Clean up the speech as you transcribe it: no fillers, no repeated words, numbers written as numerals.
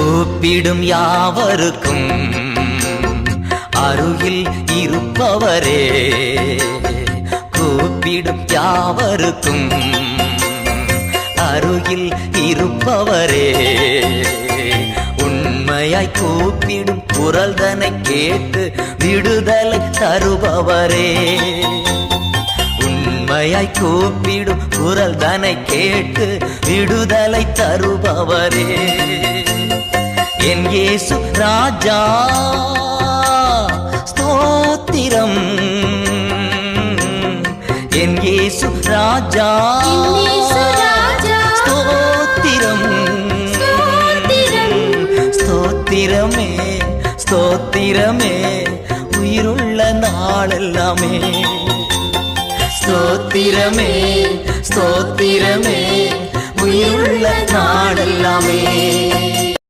கூப்பிடும் யாவருக்கும் அருகில் இருப்பவரே, கூப்பிடும் யாவருக்கும் அருகில் இருப்பவரே, உண்மையாய் கூப்பிடும் குரல் தன்னை கேட்டு விடுதலை தருபவரே, உண்மையாய் கூப்பிடும் குரல் தன்னை கேட்டு விடுதலை தருபவரே, என் இயேசு ராஜா ஸ்தோத்திரம், என் இயேசு ராஜா ஸ்தோத்திரம், ஸ்தோத்திரமே ஸ்தோத்திரமே உயிருள்ள நாளெல்லாமே, ஸ்தோத்திரமே ஸ்தோத்திரமே உயிருள்ள நாளெல்லாமே.